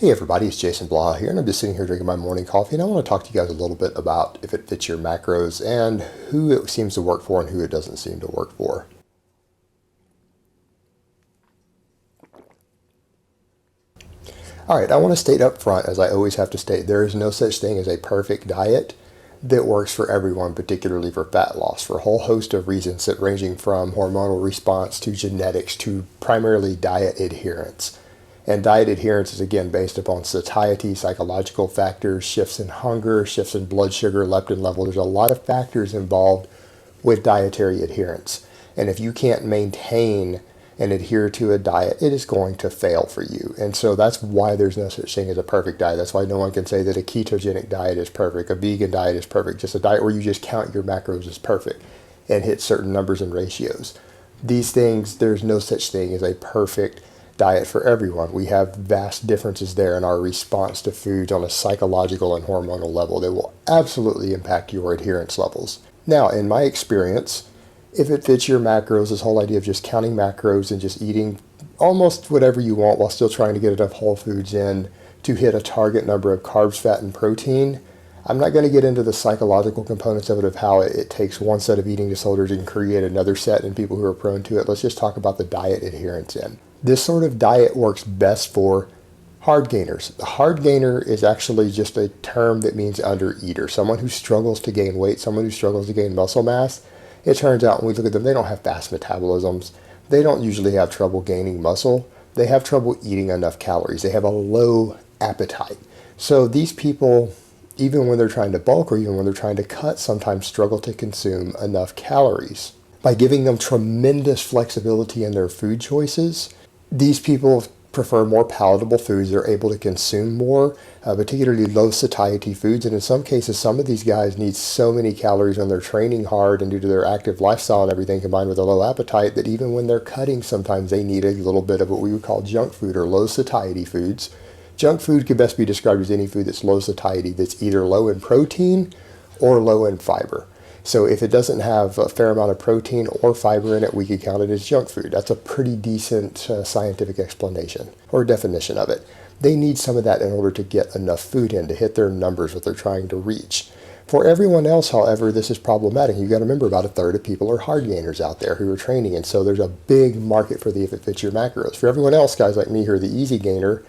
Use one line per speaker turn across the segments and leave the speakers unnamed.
Hey everybody, it's Jason Blaha here, and I'm just sitting here drinking my morning coffee, and I want to talk to you guys a little bit about if it fits your macros and who it seems to work for and who it doesn't seem to work for. Alright, I want to state up front, as I always have to state, there is no such thing as a perfect diet that works for everyone, particularly for fat loss, for a whole host of reasons that ranging from hormonal response to genetics to primarily diet adherence. And diet adherence is again based upon satiety, psychological factors, shifts in hunger, shifts in blood sugar, leptin level. There's a lot of factors involved with dietary adherence. And if you can't maintain and adhere to a diet, it is going to fail for you. And so that's why there's no such thing as a perfect diet. That's why no one can say that a ketogenic diet is perfect, a vegan diet is perfect. Just a diet where you just count your macros is perfect and hit certain numbers and ratios. These things, there's no such thing as a perfect diet for everyone. We have vast differences there in our response to foods on a psychological and hormonal level that will absolutely impact your adherence levels. Now, in my experience, if it fits your macros, this whole idea of just counting macros and just eating almost whatever you want while still trying to get enough whole foods in to hit a target number of carbs, fat, and protein, I'm not going to get into the psychological components of it, of how it takes one set of eating disorders and create another set in people who are prone to it. Let's just talk about the diet adherence in. This sort of diet works best for hard gainers. The hard gainer is actually just a term that means undereater, someone who struggles to gain weight, someone who struggles to gain muscle mass. It turns out when we look at them, they don't have fast metabolisms. They don't usually have trouble gaining muscle. They have trouble eating enough calories. They have a low appetite. So these people, even when they're trying to bulk or even when they're trying to cut, sometimes struggle to consume enough calories. By giving them tremendous flexibility in their food choices, these people prefer more palatable foods. They're able to consume more, particularly low satiety foods. And in some cases, some of these guys need so many calories when they're training hard and due to their active lifestyle and everything combined with a low appetite that even when they're cutting, sometimes they need a little bit of what we would call junk food or low satiety foods. Junk food could best be described as any food that's low satiety, that's either low in protein or low in fiber. So if it doesn't have a fair amount of protein or fiber in it, we could count it as junk food. That's a pretty decent scientific explanation or definition of it. They need some of that in order to get enough food in to hit their numbers that they're trying to reach. For everyone else, however, this is problematic. You've got to remember about a third of people are hard gainers out there who are training, and so there's a big market for the if it fits your macros. For everyone else, guys like me who are the easy gainer,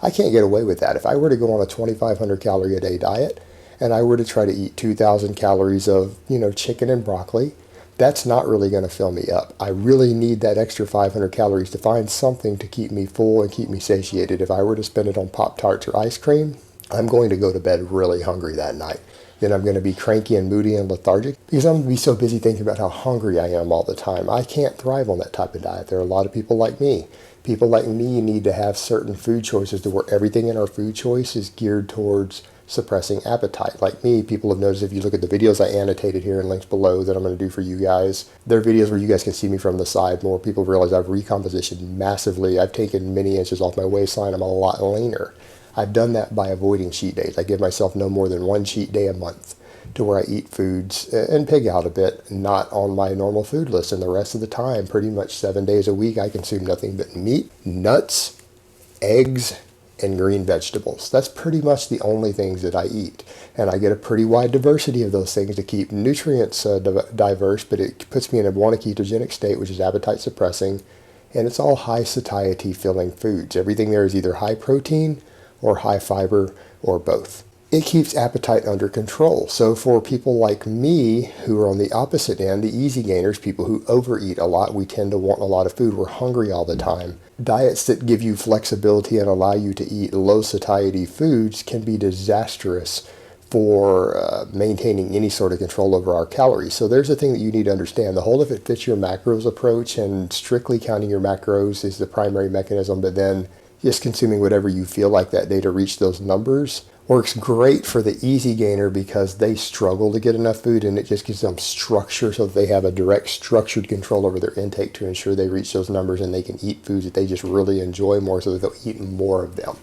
I can't get away with that. If I were to go on a 2,500 calorie a day diet, and I were to try to eat 2,000 calories of, chicken and broccoli, that's not really going to fill me up. I really need that extra 500 calories to find something to keep me full and keep me satiated. If I were to spend it on Pop-Tarts or ice cream, I'm going to go to bed really hungry that night. Then I'm going to be cranky and moody and lethargic because I'm going to be so busy thinking about how hungry I am all the time. I can't thrive on that type of diet. There are a lot of people like me. People like me need to have certain food choices to where everything in our food choice is geared towards suppressing appetite. Like me, people have noticed if you look at the videos I annotated here and links below that I'm going to do for you guys, they're videos where you guys can see me from the side more. People realize I've recompositioned massively. I've taken many inches off my waistline. I'm a lot leaner. I've done that by avoiding cheat days. I give myself no more than one cheat day a month to where I eat foods and pig out a bit, not on my normal food list. And the rest of the time, pretty much 7 days a week, I consume nothing but meat, nuts, eggs, and green vegetables. That's pretty much the only things that I eat. And I get a pretty wide diversity of those things to keep nutrients diverse, but it puts me in a ketogenic state, which is appetite suppressing. And it's all high satiety filling foods. Everything there is either high protein or high fiber or both. It keeps appetite under control. So for people like me who are on the opposite end, the easy gainers, people who overeat a lot, we tend to want a lot of food. We're hungry all the time. Diets that give you flexibility and allow you to eat low satiety foods can be disastrous for maintaining any sort of control over our calories. So there's a thing that you need to understand. The whole if it fits your macros approach and strictly counting your macros is the primary mechanism, but then just consuming whatever you feel like that day to reach those numbers works great for the easy gainer because they struggle to get enough food, and it just gives them structure so that they have a direct structured control over their intake to ensure they reach those numbers and they can eat foods that they just really enjoy more so that they'll eat more of them.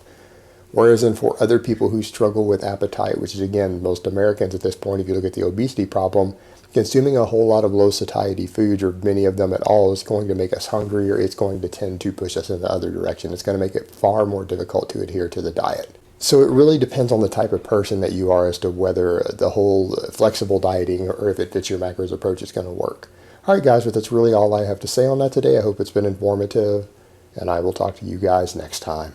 Whereas in for other people who struggle with appetite, which is again most Americans at this point, if you look at the obesity problem, Consuming a whole lot of low satiety foods, or many of them at all, is going to make us hungry, or it's going to tend to push us in the other direction. It's going to make it far more difficult to adhere to the diet. So it really depends on the type of person that you are as to whether the whole flexible dieting, or if it fits your macros approach, is going to work. All right, guys, but that's really all I have to say on that today. I hope it's been informative, and I will talk to you guys next time.